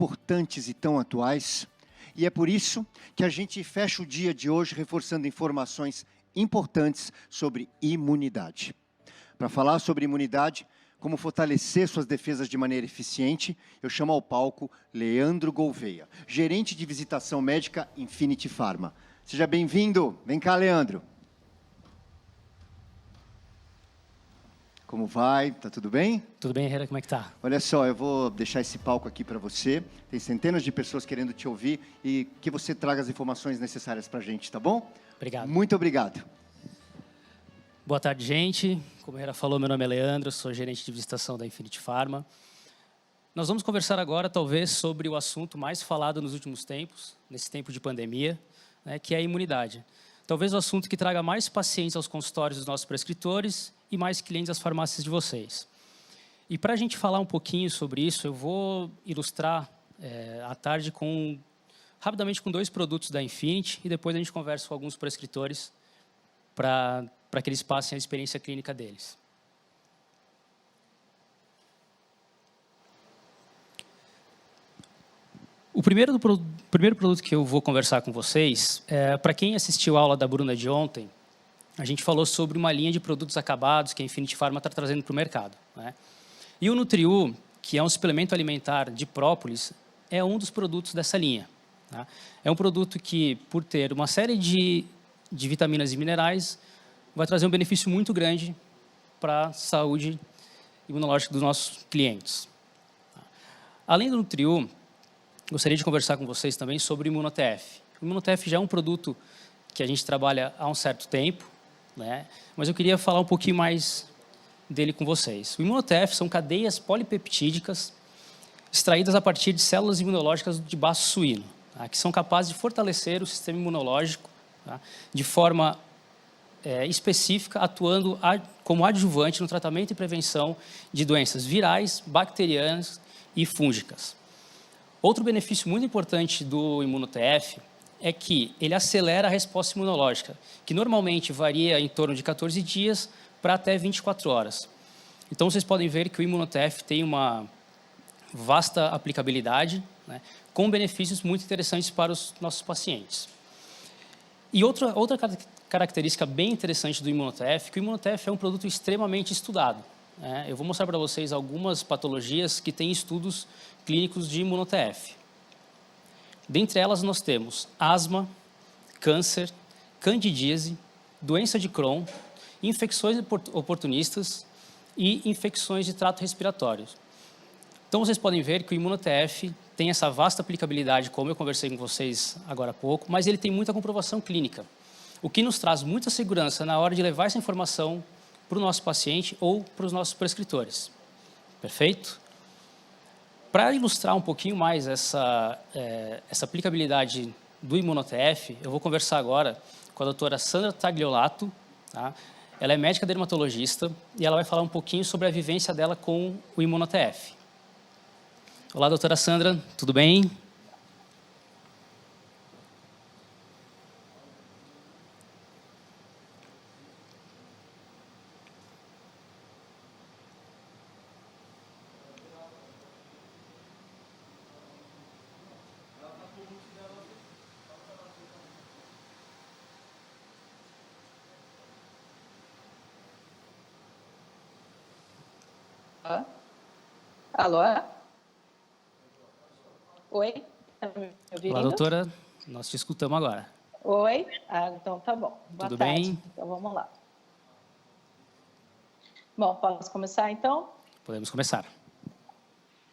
importantes e tão atuais. E é por isso que a gente fecha o dia de hoje reforçando informações importantes sobre imunidade. Para falar sobre imunidade, como fortalecer suas defesas de maneira eficiente, eu chamo ao palco Leandro Gouveia, gerente de visitação médica Infinity Pharma. Seja bem-vindo. Vem cá, Leandro. Como vai? Tá tudo bem? Tudo bem, Herrera, como é que tá? Olha só, eu vou deixar esse palco aqui para você. Tem centenas de pessoas querendo te ouvir e que você traga as informações necessárias para a gente, tá bom? Obrigado. Muito obrigado. Boa tarde, gente. Como a Herrera falou, meu nome é Leandro, sou gerente de visitação da Infinity Pharma. Nós vamos conversar agora, talvez, sobre o assunto mais falado nos últimos tempos, nesse tempo de pandemia, né, que é a imunidade. Talvez o assunto que traga mais pacientes aos consultórios dos nossos prescritores e mais clientes às farmácias de vocês. E para a gente falar um pouquinho sobre isso, eu vou ilustrar à tarde rapidamente com 2 produtos da Infinity e depois a gente conversa com alguns prescritores para que eles passem a experiência clínica deles. O primeiro produto que eu vou conversar com vocês, para quem assistiu a aula da Bruna de ontem, a gente falou sobre uma linha de produtos acabados que a Infinity Pharma está trazendo para o mercado, né? E o Nutriu, que é um suplemento alimentar de própolis, é um dos produtos dessa linha, tá? É um produto que, por ter uma série de vitaminas e minerais, vai trazer um benefício muito grande para a saúde imunológica dos nossos clientes. Além do Nutriu, gostaria de conversar com vocês também sobre o ImunoTF. O ImunoTF já é um produto que a gente trabalha há um certo tempo, né? Mas eu queria falar um pouquinho mais dele com vocês. O ImunoTF são cadeias polipeptídicas extraídas a partir de células imunológicas de baço suíno, tá? Que são capazes de fortalecer o sistema imunológico, tá? De forma específica, atuando como adjuvante no tratamento e prevenção de doenças virais, bacterianas e fúngicas. Outro benefício muito importante do ImunoTF é que ele acelera a resposta imunológica, que normalmente varia em torno de 14 dias para até 24 horas. Então, vocês podem ver que o ImunoTF tem uma vasta aplicabilidade, né, com benefícios muito interessantes para os nossos pacientes. E outra característica bem interessante do ImunoTF, que o ImunoTF é um produto extremamente estudado, né? Eu vou mostrar para vocês algumas patologias que têm estudos clínicos de ImunoTF. Dentre elas, nós temos asma, câncer, candidíase, doença de Crohn, infecções oportunistas e infecções de trato respiratório. Então, vocês podem ver que o ImunoTF tem essa vasta aplicabilidade, como eu conversei com vocês agora há pouco, mas ele tem muita comprovação clínica, o que nos traz muita segurança na hora de levar essa informação para o nosso paciente ou para os nossos prescritores. Perfeito? Para ilustrar um pouquinho mais essa aplicabilidade do ImunoTF, eu vou conversar agora com a doutora Sandra Tagliolato, tá? Ela é médica dermatologista e ela vai falar um pouquinho sobre a vivência dela com o ImunoTF. Olá, doutora Sandra, tudo bem? Alô? Oi? Tá me ouvindo? Olá, doutora. Nós te escutamos agora. Oi? Então tá bom. Boa Tudo tarde. bem? Então vamos lá. Bom, posso começar então? Podemos começar.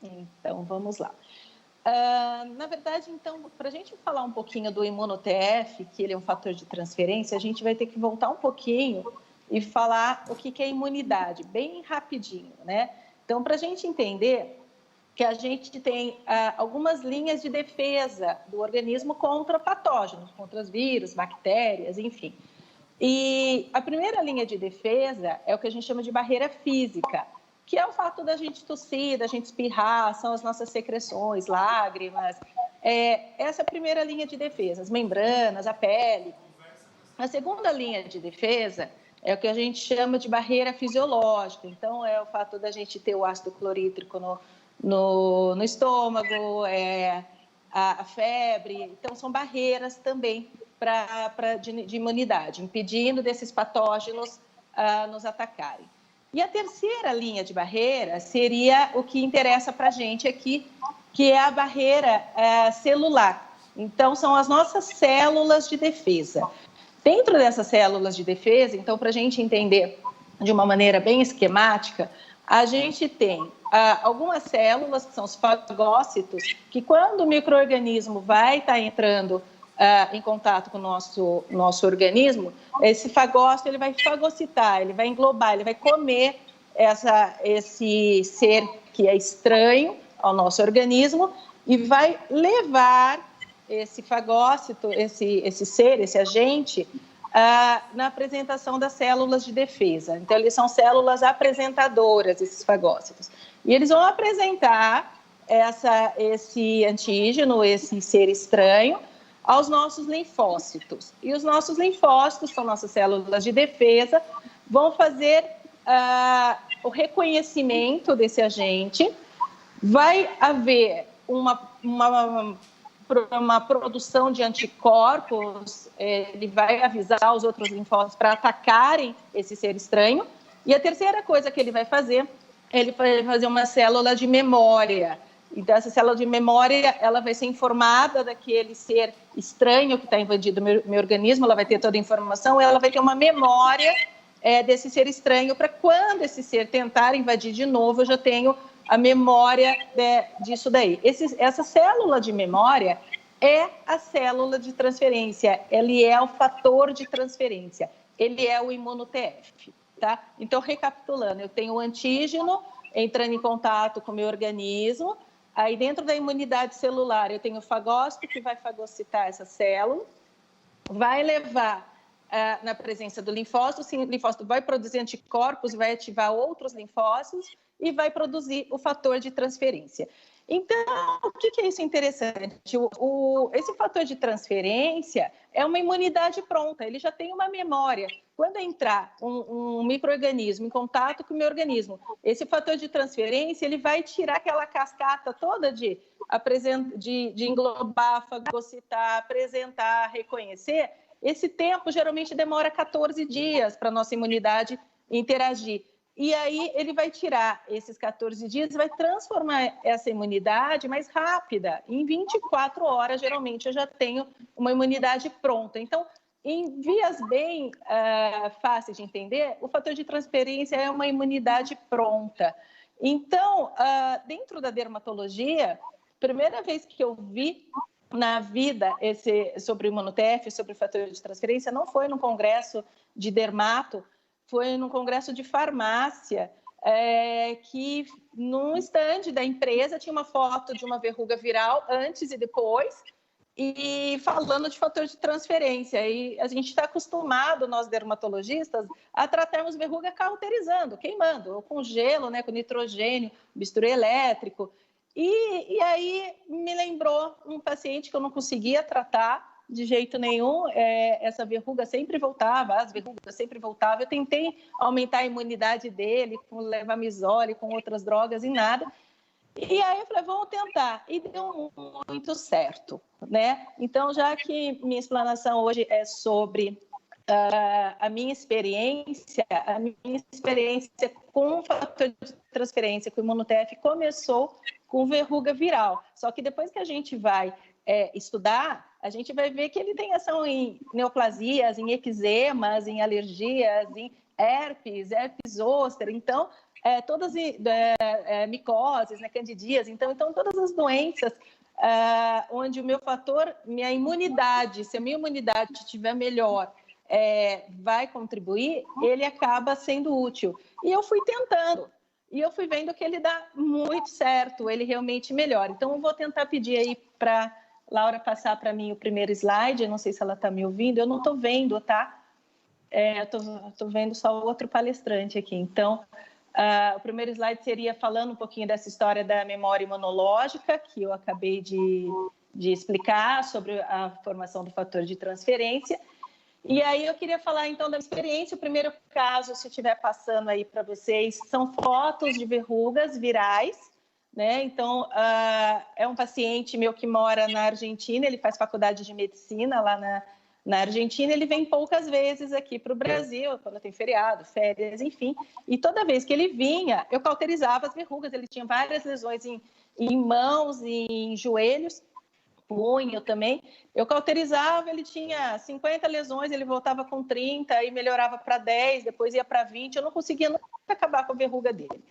Então vamos lá. Na verdade, então, para a gente falar um pouquinho do ImunoTF, que ele é um fator de transferência, a gente vai ter que voltar um pouquinho e falar o que é imunidade, bem rapidinho, né? Então, para a gente entender que a gente tem algumas linhas de defesa do organismo contra patógenos, contra os vírus, bactérias, enfim. E a primeira linha de defesa é o que a gente chama de barreira física, que é o fato da gente tossir, da gente espirrar, são as nossas secreções, lágrimas. Essa é a primeira linha de defesa, as membranas, a pele. A segunda linha de defesa é o que a gente chama de barreira fisiológica. Então, é o fato da gente ter o ácido clorídrico no estômago, a febre. Então, são barreiras também de imunidade, impedindo desses patógenos nos atacarem. E a terceira linha de barreira seria o que interessa para a gente aqui, que é a barreira celular. Então, são as nossas células de defesa. Dentro dessas células de defesa, então, para a gente entender de uma maneira bem esquemática, a gente tem algumas células, que são os fagócitos, que quando o micro-organismo vai estar entrando em contato com o nosso organismo, esse fagócito ele vai fagocitar, ele vai englobar, ele vai comer esse ser que é estranho ao nosso organismo e vai levar esse fagócito, esse ser, esse agente, na apresentação das células de defesa. Então, eles são células apresentadoras, esses fagócitos. E eles vão apresentar esse antígeno, esse ser estranho, aos nossos linfócitos. E os nossos linfócitos, são nossas células de defesa, vão fazer o reconhecimento desse agente. Vai haver uma produção de anticorpos, ele vai avisar os outros linfócitos para atacarem esse ser estranho. E a terceira coisa que ele vai fazer uma célula de memória. Então, essa célula de memória, ela vai ser informada daquele ser estranho que está invadindo o meu organismo, ela vai ter toda a informação, ela vai ter uma memória desse ser estranho, para quando esse ser tentar invadir de novo, eu já tenho a memória disso daí. Essa célula de memória é a célula de transferência, ele é o fator de transferência, ele é o imuno-TF, tá? Então, recapitulando, eu tenho o antígeno entrando em contato com o meu organismo, aí dentro da imunidade celular eu tenho o fagócito que vai fagocitar essa célula, vai levar na presença do linfócito, o linfócito vai produzir anticorpos, vai ativar outros linfócitos e vai produzir o fator de transferência. Então, o que é isso interessante? Esse fator de transferência é uma imunidade pronta, ele já tem uma memória. Quando entrar um micro-organismo em contato com o meu organismo, esse fator de transferência, ele vai tirar aquela cascata toda de englobar, fagocitar, apresentar, reconhecer. Esse tempo geralmente demora 14 dias para a nossa imunidade interagir. E aí ele vai tirar esses 14 dias e vai transformar essa imunidade mais rápida. Em 24 horas, geralmente, eu já tenho uma imunidade pronta. Então, em vias bem fáceis de entender, o fator de transferência é uma imunidade pronta. Então, dentro da dermatologia, primeira vez que eu vi na vida sobre o imuno-TF, sobre o fator de transferência, não foi no congresso de dermato, foi num congresso de farmácia, que num estande da empresa tinha uma foto de uma verruga viral antes e depois, e falando de fator de transferência. E a gente está acostumado, nós dermatologistas, a tratarmos verruga cauterizando, queimando, ou com gelo, né, com nitrogênio, bisturi elétrico. E aí me lembrou um paciente que eu não conseguia tratar de jeito nenhum, essa verruga sempre voltava, as verrugas sempre voltavam. Eu tentei aumentar a imunidade dele com levamisole, com outras drogas e nada. E aí eu falei, vamos tentar. E deu muito certo, né? Então, já que minha explanação hoje é sobre a minha experiência com o fator de transferência, com o imuno-TF, começou com verruga viral. Só que depois que a gente vai estudar, a gente vai ver que ele tem ação em neoplasias, em eczemas, em alergias, em herpes zoster. Então, todas micoses, né, candidíase. Então, todas as doenças onde o meu fator, minha imunidade, se a minha imunidade estiver melhor, vai contribuir, ele acaba sendo útil. E eu fui tentando. E eu fui vendo que ele dá muito certo, ele realmente melhora. Então, eu vou tentar pedir aí para Laura passar para mim o primeiro slide. Eu não sei se ela está me ouvindo, eu não estou vendo, tá? Estou vendo só o outro palestrante aqui. Então, o primeiro slide seria falando um pouquinho dessa história da memória imunológica, que eu acabei de explicar, sobre a formação do fator de transferência. E aí eu queria falar, então, da experiência. O primeiro caso, se estiver passando aí para vocês, são fotos de verrugas virais né? Então, é um paciente meu que mora na Argentina, ele faz faculdade de medicina lá na Argentina, ele vem poucas vezes aqui para o Brasil, quando tem feriado, férias, enfim. E toda vez que ele vinha, eu cauterizava as verrugas. Ele tinha várias lesões em mãos, em joelhos, punho também. Eu cauterizava, ele tinha 50 lesões, ele voltava com 30, aí melhorava para 10, depois ia para 20. Eu não conseguia nunca acabar com a verruga dele.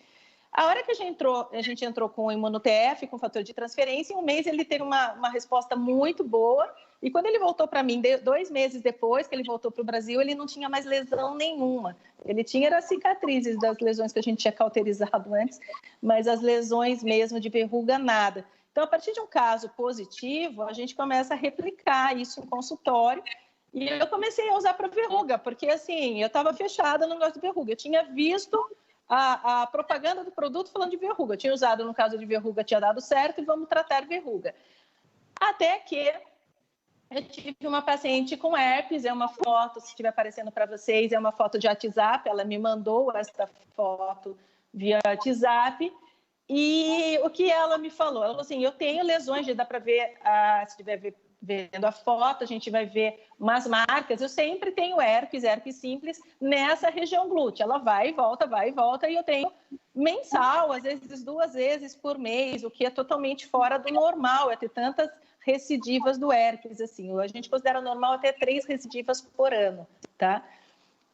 A hora que a gente entrou com o ImunoTF, com fator de transferência, em um mês ele teve uma resposta muito boa. E quando ele voltou para mim, 2 meses depois que ele voltou para o Brasil, ele não tinha mais lesão nenhuma. Ele tinha as cicatrizes das lesões que a gente tinha cauterizado antes, mas as lesões mesmo de verruga, nada. Então, a partir de um caso positivo, a gente começa a replicar isso em consultório. E eu comecei a usar para verruga, porque assim, eu estava fechada no negócio de verruga. Eu tinha visto a propaganda do produto falando de verruga. Eu tinha usado no caso de verruga, tinha dado certo, e vamos tratar verruga. Até que eu tive uma paciente com herpes, é uma foto, se estiver aparecendo para vocês, é uma foto de WhatsApp, ela me mandou essa foto via WhatsApp, e o que ela me falou? Ela falou assim, eu tenho lesões, dá para ver, se estiver vendo a foto, a gente vai ver umas marcas, eu sempre tenho herpes simples nessa região glútea, ela vai e volta, e eu tenho mensal, às vezes 2 vezes por mês, o que é totalmente fora do normal, é ter tantas recidivas do herpes, assim, a gente considera normal até 3 recidivas por ano, tá?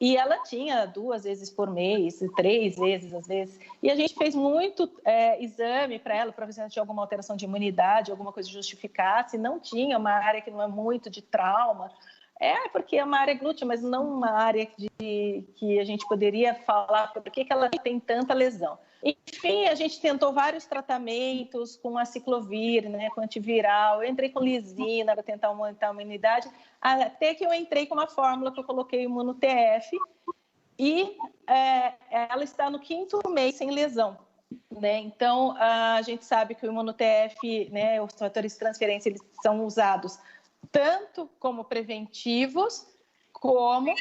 E ela tinha 2 vezes por mês, 3 vezes às vezes. E a gente fez muito exame para ela, para ver se ela tinha alguma alteração de imunidade, alguma coisa que justificasse. Não tinha, uma área que não é muito de trauma. Porque é uma área glútea, mas não uma área que a gente poderia falar por que ela tem tanta lesão. Enfim, a gente tentou vários tratamentos com aciclovir, né, com antiviral. Eu entrei com lisina para tentar aumentar a imunidade, até que eu entrei com uma fórmula que eu coloquei ImunoTF e ela está no 5º mês sem lesão. Né? Então, a gente sabe que o ImunoTF, né, os fatores de transferência, eles são usados tanto como preventivos como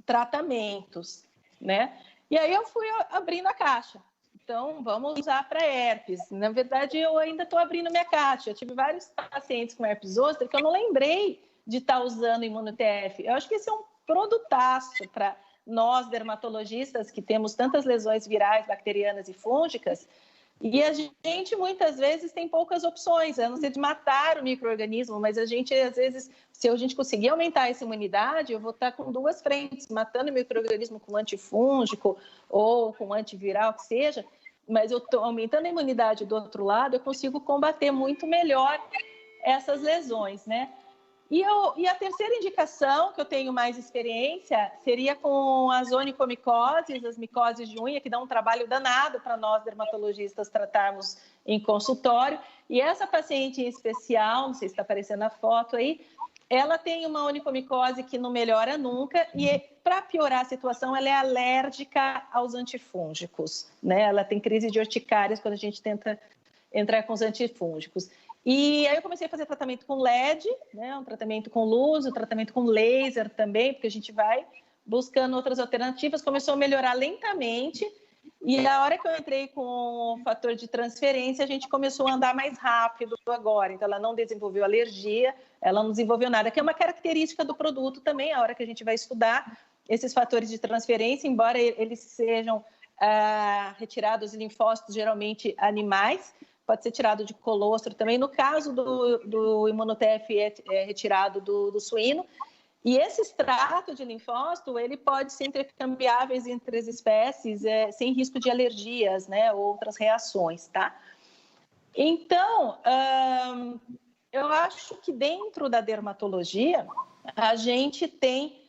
tratamentos, né? E aí eu fui abrindo a caixa. Então, vamos usar para herpes. Na verdade, eu ainda estou abrindo minha caixa. Eu tive vários pacientes com herpes zoster que eu não lembrei de estar usando ImunoTF. Eu acho que esse é um produtaço para nós, dermatologistas, que temos tantas lesões virais, bacterianas e fúngicas, e a gente, muitas vezes, tem poucas opções, a não ser de matar o micro-organismo, mas a gente, às vezes, se a gente conseguir aumentar essa imunidade, eu vou estar com 2 frentes, matando o micro-organismo com antifúngico ou com antiviral, que seja, mas eu estou aumentando a imunidade do outro lado, eu consigo combater muito melhor essas lesões, né? E a terceira indicação, que eu tenho mais experiência, seria com as onicomicoses, as micoses de unha, que dão um trabalho danado para nós dermatologistas tratarmos em consultório. E essa paciente em especial, não sei se está aparecendo na foto aí, ela tem uma onicomicose que não melhora nunca e, para piorar a situação, ela é alérgica aos antifúngicos, né? Ela tem crise de urticárias quando a gente tenta entrar com os antifúngicos. E aí eu comecei a fazer tratamento com LED, né, um tratamento com luz, um tratamento com laser também, porque a gente vai buscando outras alternativas. Começou a melhorar lentamente e a hora que eu entrei com o fator de transferência, a gente começou a andar mais rápido agora. Então, ela não desenvolveu alergia, ela não desenvolveu nada, que é uma característica do produto também, a hora que a gente vai estudar esses fatores de transferência, embora eles sejam retirados linfócitos, geralmente animais, pode ser tirado de colostro também. No caso do ImunoTF, é retirado do suíno. E esse extrato de linfócito, ele pode ser intercambiáveis entre as espécies, sem risco de alergias, né, ou outras reações, tá? Então, eu acho que dentro da dermatologia, a gente tem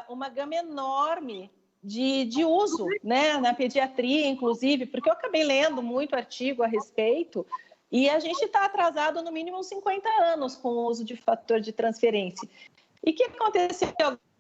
uma gama enorme de uso, né, na pediatria, inclusive, porque eu acabei lendo muito artigo a respeito e a gente está atrasado no mínimo uns 50 anos com o uso de fator de transferência. E o que aconteceu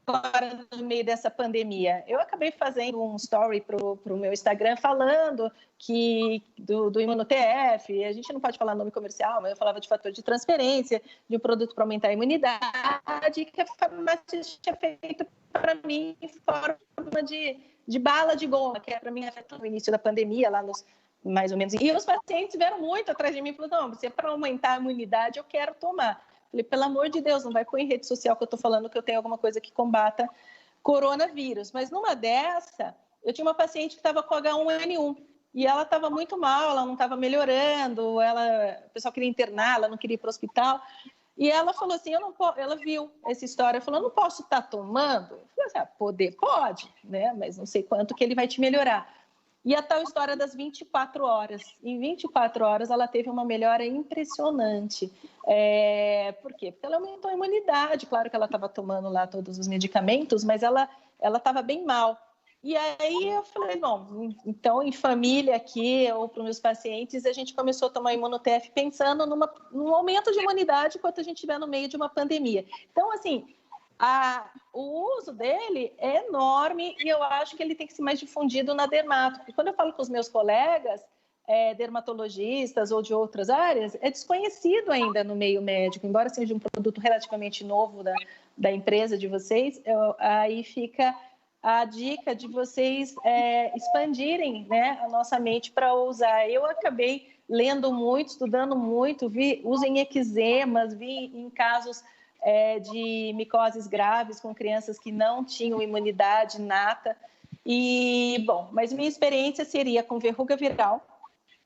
agora no meio dessa pandemia? Eu acabei fazendo um story para o meu Instagram falando que do ImunoTF, a gente não pode falar nome comercial, mas eu falava de fator de transferência, de um produto para aumentar a imunidade, que a farmácia tinha feito para mim em forma de bala de goma, que para mim afetou no início da pandemia, lá nos mais ou menos. E os pacientes vieram muito atrás de mim e falaram, não, se é para aumentar a imunidade, eu quero tomar. Falei, pelo amor de Deus, não vai pôr em rede social que eu estou falando que eu tenho alguma coisa que combata coronavírus. Mas numa dessa, eu tinha uma paciente que estava com H1N1 e ela estava muito mal, ela não estava melhorando, o pessoal queria internar, ela não queria ir para o hospital. E ela falou assim, ela viu essa história, falou, eu não posso estar tomando? Eu falei assim, poder pode, né? Mas não sei quanto que ele vai te melhorar. E a tal história das 24 horas. Em 24 horas, ela teve uma melhora impressionante. Por quê? Porque ela aumentou a imunidade. Claro que ela estava tomando lá todos os medicamentos, mas ela estava bem mal. E aí eu falei, bom, então em família aqui, ou para os meus pacientes, a gente começou a tomar imunotef pensando num aumento de imunidade enquanto a gente estiver no meio de uma pandemia. Então, assim, o uso dele é enorme e eu acho que ele tem que ser mais difundido na dermato. Porque quando eu falo com os meus colegas, dermatologistas ou de outras áreas, é desconhecido ainda no meio médico, embora seja um produto relativamente novo da empresa de vocês, aí fica a dica de vocês expandirem, né, a nossa mente para usar. Eu acabei lendo muito, estudando muito, vi uso em eczemas, vi em casos de micoses graves com crianças que não tinham imunidade inata. Mas minha experiência seria com verruga viral.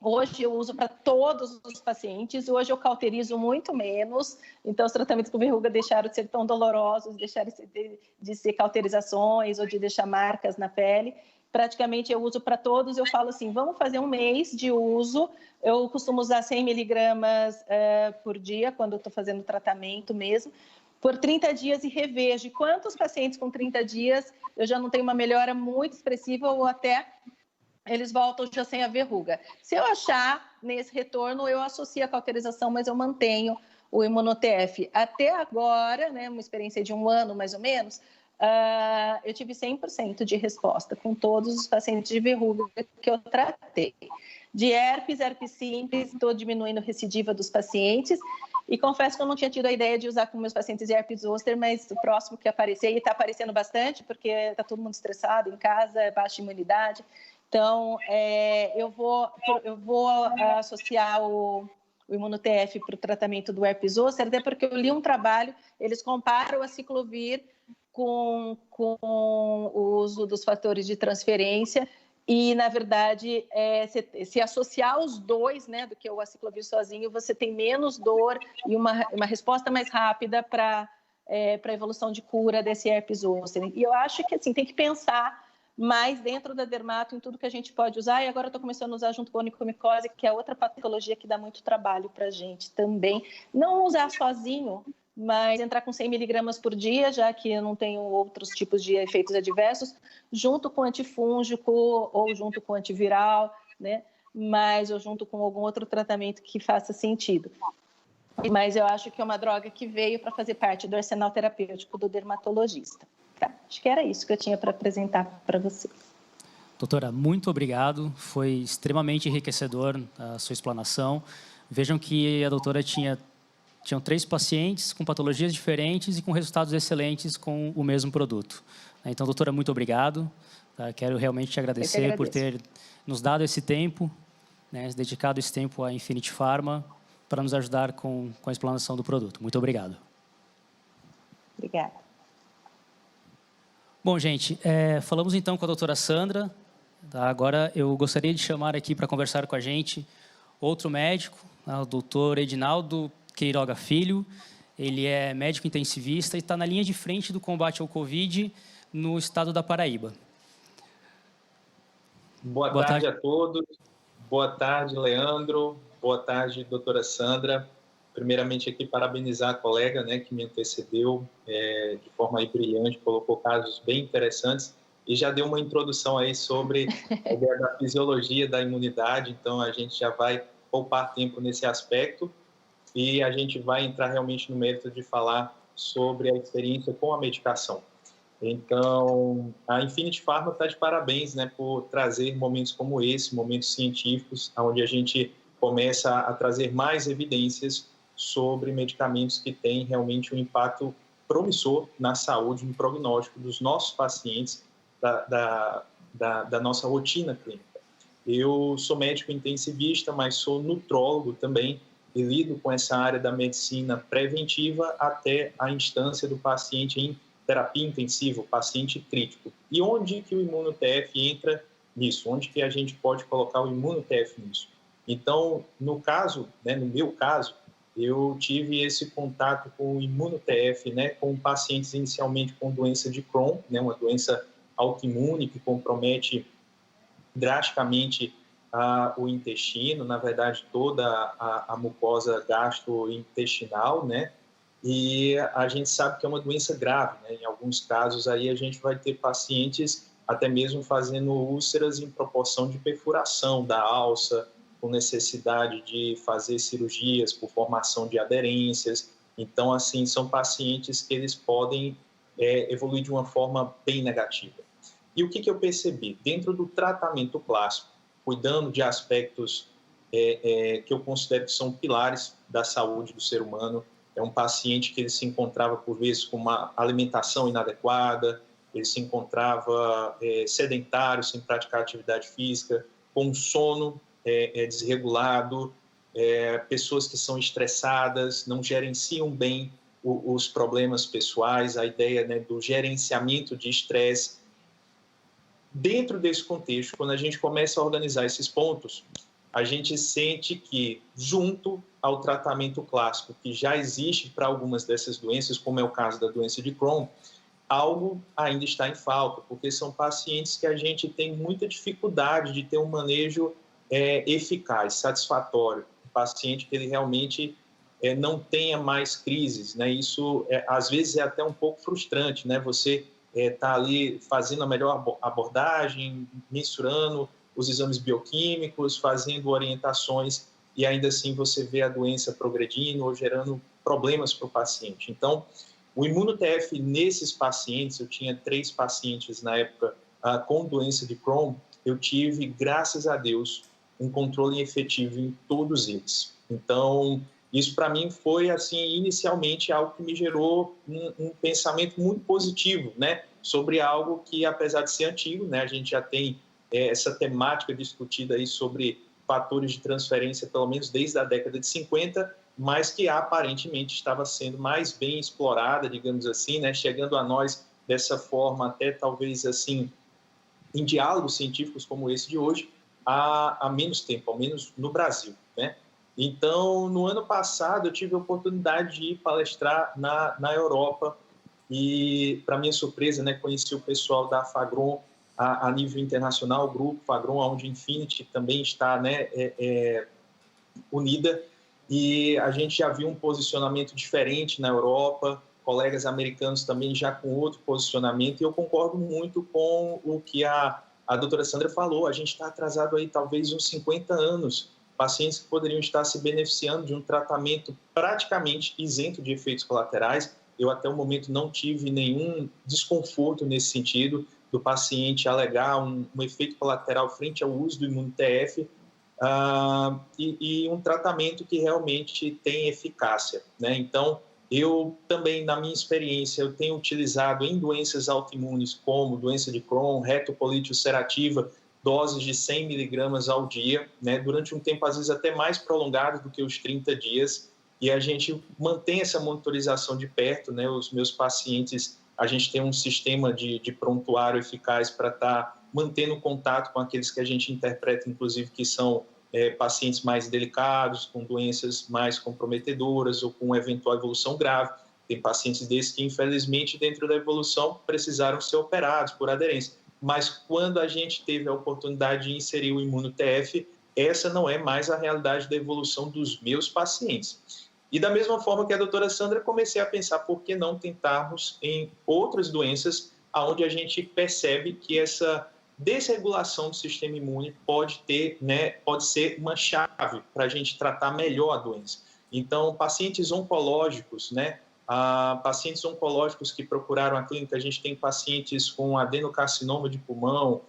Hoje eu uso para todos os pacientes, hoje eu cauterizo muito menos, então os tratamentos com verruga deixaram de ser tão dolorosos, deixaram de ser cauterizações ou de deixar marcas na pele. Praticamente eu uso para todos, eu falo assim, vamos fazer um mês de uso, eu costumo usar 100 miligramas por dia, quando eu estou fazendo tratamento mesmo, por 30 dias e revejo. E quantos pacientes com 30 dias eu já não tenho uma melhora muito expressiva ou até eles voltam já sem a verruga. Se eu achar nesse retorno, eu associo a cauterização, mas eu mantenho o imunotef. Até agora, né, uma experiência de 1 ano mais ou menos, eu tive 100% de resposta com todos os pacientes de verruga que eu tratei. De herpes simples, estou diminuindo a recidiva dos pacientes e confesso que eu não tinha tido a ideia de usar com meus pacientes de herpes zoster, mas o próximo que aparecer, e está aparecendo bastante, porque está todo mundo estressado em casa, baixa imunidade. Então, eu vou associar o imunotef para o tratamento do herpes zoster, até porque eu li um trabalho, eles comparam a ciclovir com o uso dos fatores de transferência e, na verdade, se associar os dois, né, do que o aciclovir sozinho, você tem menos dor e uma resposta mais rápida para a evolução de cura desse herpes zoster. E eu acho que, assim, tem que pensar mais dentro da dermato em tudo que a gente pode usar, e agora eu estou começando a usar junto com a onicomicose, que é outra patologia que dá muito trabalho para a gente também. Não usar sozinho, mas entrar com 100 miligramas por dia, já que eu não tenho outros tipos de efeitos adversos, junto com antifúngico ou junto com antiviral, né? Ou junto com algum outro tratamento que faça sentido. Mas eu acho que é uma droga que veio para fazer parte do arsenal terapêutico do dermatologista. Tá, acho que era isso que eu tinha para apresentar para vocês. Doutora, muito obrigado. Foi extremamente enriquecedor a sua explanação. Vejam que a doutora tinham 3 pacientes com patologias diferentes e com resultados excelentes com o mesmo produto. Então, doutora, muito obrigado. Quero realmente te agradecer por ter nos dado esse tempo, né, dedicado esse tempo à Infinity Pharma para nos ajudar com a explanação do produto. Muito obrigado. Obrigada. Bom, gente, falamos então com a doutora Sandra. Tá? Agora eu gostaria de chamar aqui para conversar com a gente outro médico, o doutor Edinaldo Queiroga Filho. Ele é médico intensivista e está na linha de frente do combate ao Covid no estado da Paraíba. Boa tarde a todos. Boa tarde, Leandro. Boa tarde, doutora Sandra. Primeiramente, aqui, parabenizar a colega, né, que me antecedeu de forma aí brilhante, colocou casos bem interessantes e já deu uma introdução aí sobre a ideia da fisiologia da imunidade, então a gente já vai poupar tempo nesse aspecto e a gente vai entrar realmente no mérito de falar sobre a experiência com a medicação. Então, a Infinity Pharma está de parabéns, né, por trazer momentos como esse, momentos científicos, onde a gente começa a trazer mais evidências sobre medicamentos que têm realmente um impacto promissor na saúde, no prognóstico dos nossos pacientes, da nossa rotina clínica. Eu sou médico intensivista, mas sou nutrólogo também e lido com essa área da medicina preventiva até a instância do paciente em terapia intensiva, o paciente crítico. E onde que o ImmunoTF entra nisso? Onde que a gente pode colocar o ImmunoTF nisso? Então, no caso, né, no meu caso, eu tive esse contato com o ImmunoTF, né, com pacientes inicialmente com doença de Crohn, né, uma doença autoimune que compromete drasticamente o intestino, na verdade toda a mucosa gastrointestinal, né? E a gente sabe que é uma doença grave, né? Em alguns casos aí a gente vai ter pacientes até mesmo fazendo úlceras em proporção de perfuração da alça, com necessidade de fazer cirurgias por formação de aderências. Então, assim, são pacientes que eles podem evoluir de uma forma bem negativa. E o que eu percebi? Dentro do tratamento clássico, cuidando de aspectos que eu considero que são pilares da saúde do ser humano, é um paciente que ele se encontrava, por vezes, com uma alimentação inadequada, ele se encontrava sedentário, sem praticar atividade física, com sono desregulado, pessoas que são estressadas, não gerenciam bem os problemas pessoais, a ideia, né, do gerenciamento de estresse. Dentro desse contexto, quando a gente começa a organizar esses pontos, a gente sente que, junto ao tratamento clássico que já existe para algumas dessas doenças, como é o caso da doença de Crohn, algo ainda está em falta, porque são pacientes que a gente tem muita dificuldade de ter um manejo eficaz, satisfatório. Um paciente que ele realmente não tenha mais crises, né? Isso, às vezes, é até um pouco frustrante, né? Você está ali fazendo a melhor abordagem, mensurando os exames bioquímicos, fazendo orientações e ainda assim você vê a doença progredindo ou gerando problemas para o paciente. Então, o ImmunoTF nesses pacientes, eu tinha 3 pacientes na época com doença de Crohn, eu tive, graças a Deus, um controle efetivo em todos eles. Então, isso para mim foi, assim, inicialmente algo que me gerou um pensamento muito positivo, né, sobre algo que, apesar de ser antigo, né, a gente já tem essa temática discutida aí sobre fatores de transferência, pelo menos desde a década de 50, mas que aparentemente estava sendo mais bem explorada, digamos assim, né, chegando a nós dessa forma, até talvez assim, em diálogos científicos como esse de hoje, há menos tempo, ao menos no Brasil, né? Então, no ano passado, eu tive a oportunidade de ir palestrar na Europa e, para minha surpresa, né, conheci o pessoal da Fagron a nível internacional, o grupo Fagron, onde Infinity também está, né, unida, e a gente já viu um posicionamento diferente na Europa, colegas americanos também já com outro posicionamento, e eu concordo muito com o que a doutora Sandra falou, a gente está atrasado aí talvez uns 50 anos, pacientes que poderiam estar se beneficiando de um tratamento praticamente isento de efeitos colaterais. Eu até o momento não tive nenhum desconforto nesse sentido, do paciente alegar um efeito colateral frente ao uso do ImmunoTF, e um tratamento que realmente tem eficácia, né? Então, eu também, na minha experiência, eu tenho utilizado em doenças autoimunes como doença de Crohn, retocolite ulcerativa, doses de 100 miligramas ao dia, né? Durante um tempo, às vezes, até mais prolongado do que os 30 dias, e a gente mantém essa monitorização de perto, né? Os meus pacientes, a gente tem um sistema de prontuário eficaz para estar mantendo contato com aqueles que a gente interpreta, inclusive, que são pacientes mais delicados, com doenças mais comprometedoras ou com eventual evolução grave. Tem pacientes desses que, infelizmente, dentro da evolução, precisaram ser operados por aderência. Mas quando a gente teve a oportunidade de inserir o ImmunoTF, essa não é mais a realidade da evolução dos meus pacientes. E da mesma forma que a doutora Sandra, comecei a pensar por que não tentarmos em outras doenças onde a gente percebe que essa desregulação do sistema imune pode ser uma chave para a gente tratar melhor a doença. Então, pacientes oncológicos, né? Pacientes oncológicos que procuraram a clínica, a gente tem pacientes com adenocarcinoma de pulmão,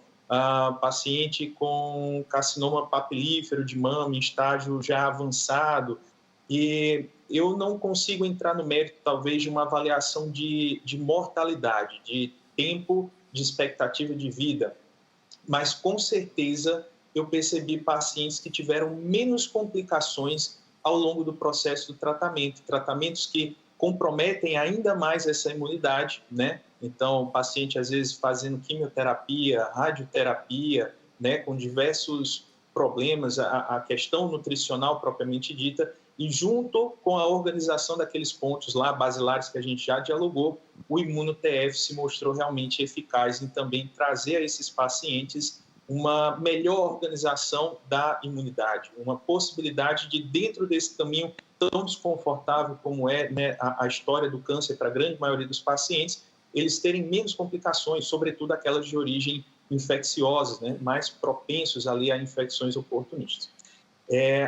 paciente com carcinoma papilífero de mama em estágio já avançado, e eu não consigo entrar no mérito, talvez, de uma avaliação de mortalidade, de tempo de expectativa de vida, mas, com certeza, eu percebi pacientes que tiveram menos complicações ao longo do processo do tratamento, tratamentos que comprometem ainda mais essa imunidade, né? Então, o paciente, às vezes, fazendo quimioterapia, radioterapia, né, com diversos problemas, a questão nutricional propriamente dita, e junto com a organização daqueles pontos lá basilares que a gente já dialogou, o ImunoTF se mostrou realmente eficaz em também trazer a esses pacientes uma melhor organização da imunidade, uma possibilidade de, dentro desse caminho tão desconfortável como é, né, a história do câncer para a grande maioria dos pacientes, eles terem menos complicações, sobretudo aquelas de origem infecciosas, né, mais propensos ali a infecções oportunistas.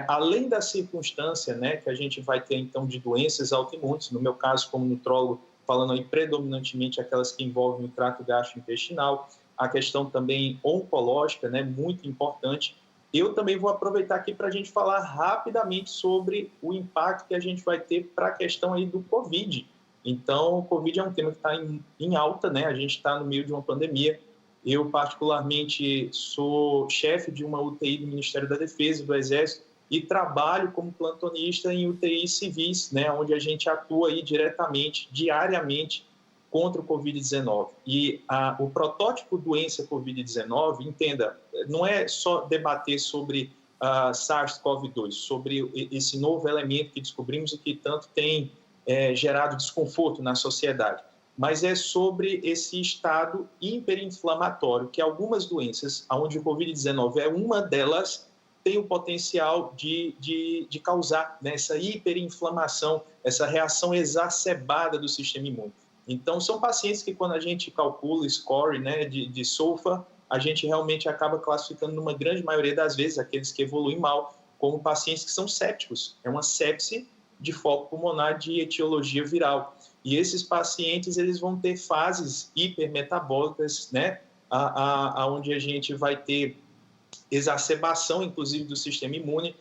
Além da circunstância, né, que a gente vai ter, então, de doenças autoimunes, no meu caso, como nutrólogo, falando aí predominantemente aquelas que envolvem o trato gastrointestinal, a questão também oncológica, né, muito importante. Eu também vou aproveitar aqui para a gente falar rapidamente sobre o impacto que a gente vai ter para a questão aí do Covid. Então, o Covid é um tema que está em alta, né? A gente está no meio de uma pandemia. Eu, particularmente, sou chefe de uma UTI do Ministério da Defesa e do Exército e trabalho como plantonista em UTIs civis, né? Onde a gente atua aí diretamente, diariamente, contra o Covid-19. E o protótipo doença Covid-19, entenda, não é só debater sobre SARS-CoV-2, sobre esse novo elemento que descobrimos e que tanto tem gerado desconforto na sociedade, mas é sobre esse estado hiperinflamatório, que algumas doenças, onde o Covid-19 é uma delas, tem o potencial de causar, né, essa hiperinflamação, essa reação exacerbada do sistema imune. Então, são pacientes que, quando a gente calcula o score, né, de SOFA, a gente realmente acaba classificando, numa grande maioria das vezes, aqueles que evoluem mal, como pacientes que são sépticos. É uma sepse de foco pulmonar de etiologia viral. E esses pacientes, eles vão ter fases hipermetabólicas, né, onde a gente vai ter exacerbação, inclusive, do sistema imune,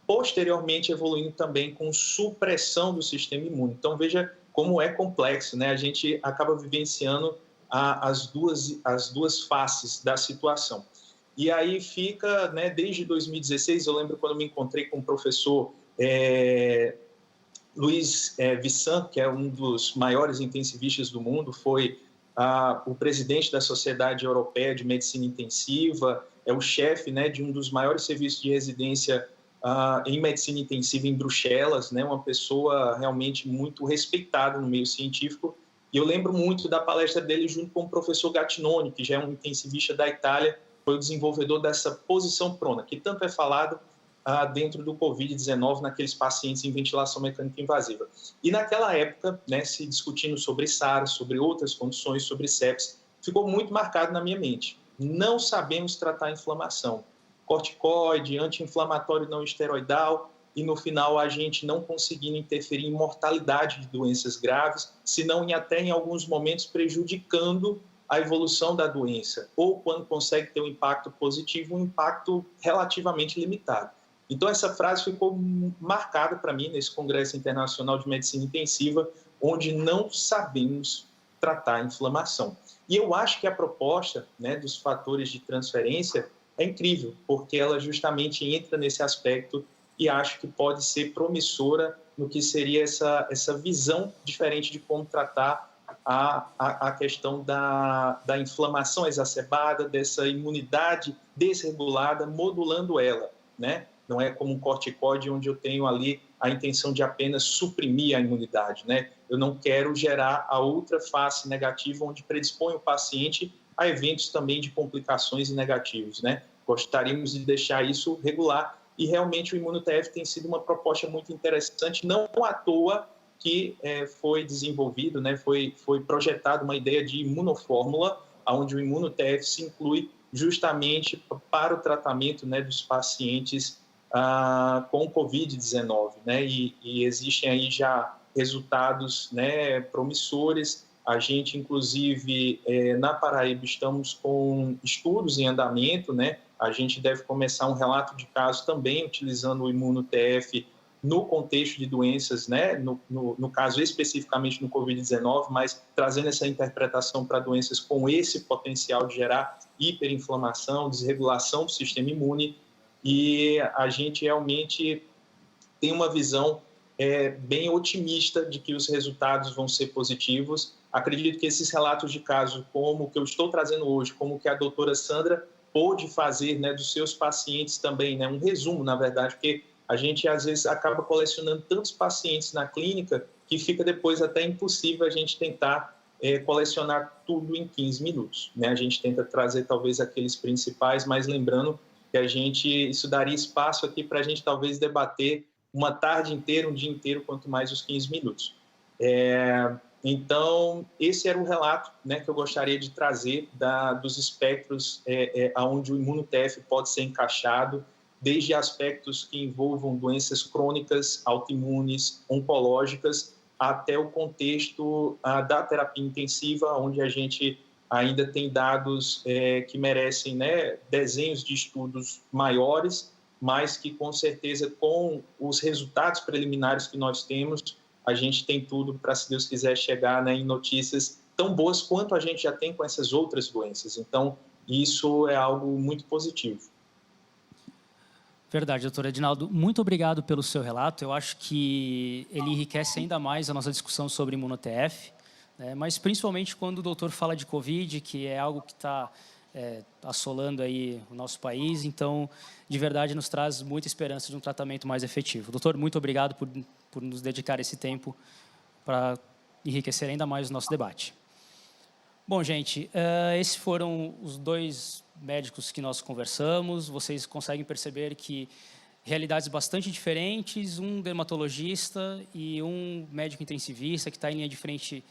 posteriormente evoluindo também com supressão do sistema imune. Então, veja como é complexo, né? A gente acaba vivenciando as duas faces da situação. E aí fica, né, desde 2016, eu lembro quando eu me encontrei com o professor Luiz Vissan, que é um dos maiores intensivistas do mundo, foi o presidente da Sociedade Europeia de Medicina Intensiva, é o chefe, né, de um dos maiores serviços de residência em medicina intensiva em Bruxelas, né, uma pessoa realmente muito respeitada no meio científico. E eu lembro muito da palestra dele junto com o professor Gattinoni, que já é um intensivista da Itália, foi o desenvolvedor dessa posição prona, que tanto é falado dentro do Covid-19 naqueles pacientes em ventilação mecânica invasiva. E naquela época, né, se discutindo sobre SARS, sobre outras condições, sobre sepse, ficou muito marcado na minha mente. Não sabemos tratar a inflamação. Corticoide, anti-inflamatório não esteroidal, e no final a gente não conseguindo interferir em mortalidade de doenças graves, senão até em alguns momentos prejudicando a evolução da doença, ou quando consegue ter um impacto positivo, um impacto relativamente limitado. Então, essa frase ficou marcada para mim nesse Congresso Internacional de Medicina Intensiva, onde não sabemos tratar a inflamação. E eu acho que a proposta, né, dos fatores de transferência é incrível, porque ela justamente entra nesse aspecto e acho que pode ser promissora no que seria essa visão diferente de como tratar a questão da inflamação exacerbada, dessa imunidade desregulada, modulando ela, né? Não é como um corticoide onde eu tenho ali a intenção de apenas suprimir a imunidade, né? Eu não quero gerar a outra face negativa onde predispõe o paciente a eventos também de complicações e negativos, né? Gostaríamos de deixar isso regular e realmente o ImunoTF tem sido uma proposta muito interessante, não à toa que foi desenvolvido, né? Foi projetada uma ideia de imunofórmula, onde o ImunoTF se inclui justamente para o tratamento, né, dos pacientes com Covid-19, né? E existem aí já resultados, né, promissores. A gente, inclusive, na Paraíba, estamos com estudos em andamento, né? A gente deve começar um relato de caso também utilizando o ImunoTF no contexto de doenças, né, no caso especificamente no Covid-19, mas trazendo essa interpretação para doenças com esse potencial de gerar hiperinflamação, desregulação do sistema imune, e a gente realmente tem uma visão bem otimista de que os resultados vão ser positivos. Acredito que esses relatos de caso, como o que eu estou trazendo hoje, como o que a doutora Sandra pôde fazer, né, dos seus pacientes também, né, um resumo, na verdade, porque a gente, às vezes, acaba colecionando tantos pacientes na clínica que fica depois até impossível a gente tentar colecionar tudo em 15 minutos. Né? A gente tenta trazer, talvez, aqueles principais, mas lembrando que isso daria espaço aqui para a gente, talvez, debater uma tarde inteira, um dia inteiro, quanto mais os 15 minutos. Então, esse era o relato, né, que eu gostaria de trazer dos espectros onde o ImmunoTF pode ser encaixado, desde aspectos que envolvam doenças crônicas, autoimunes, oncológicas, até o contexto da terapia intensiva, onde a gente ainda tem dados que merecem, né, desenhos de estudos maiores, mas que, com certeza, com os resultados preliminares que nós temos, a gente tem tudo para, se Deus quiser, chegar, né, em notícias tão boas quanto a gente já tem com essas outras doenças. Então, isso é algo muito positivo. Verdade, doutor Edinaldo. Muito obrigado pelo seu relato. Eu acho que ele enriquece ainda mais a nossa discussão sobre ImmunoTF, né? Mas principalmente quando o doutor fala de Covid, que é algo que está assolando aí o nosso país. Então, de verdade, nos traz muita esperança de um tratamento mais efetivo. Doutor, muito obrigado por nos dedicar esse tempo para enriquecer ainda mais o nosso debate. Bom, gente, esses foram os dois médicos que nós conversamos. Vocês conseguem perceber que realidades bastante diferentes, um dermatologista e um médico intensivista que está em linha de frente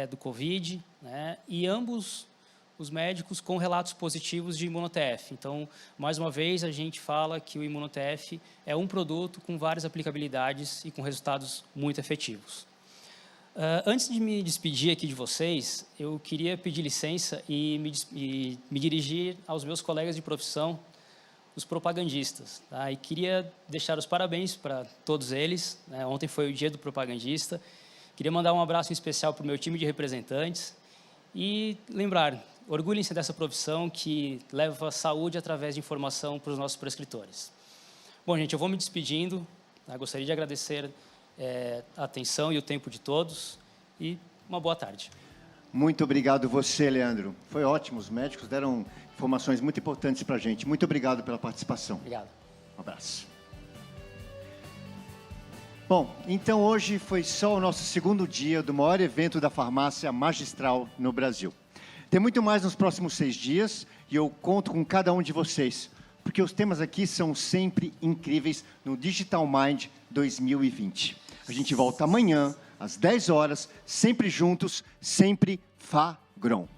do Covid, né? E ambos os médicos com relatos positivos de ImmunoTF. Então, mais uma vez, a gente fala que o ImmunoTF é um produto com várias aplicabilidades e com resultados muito efetivos. Antes de me despedir aqui de vocês, eu queria pedir licença e me dirigir aos meus colegas de profissão, os propagandistas. Tá? E queria deixar os parabéns para todos eles, né? Ontem foi o dia do propagandista. Queria mandar um abraço em especial para o meu time de representantes e lembrar, orgulhem-se dessa profissão que leva saúde através de informação para os nossos prescritores. Bom, gente, eu vou me despedindo. Tá? Gostaria de agradecer a atenção e o tempo de todos e uma boa tarde. Muito obrigado você, Leandro. Foi ótimo, os médicos deram informações muito importantes para a gente. Muito obrigado pela participação. Obrigado. Um abraço. Bom, então hoje foi só o nosso segundo dia do maior evento da farmácia magistral no Brasil. Tem muito mais nos próximos 6 dias e eu conto com cada um de vocês, porque os temas aqui são sempre incríveis no Digital Mind 2020. A gente volta amanhã, às 10 horas, sempre juntos, sempre Fagron.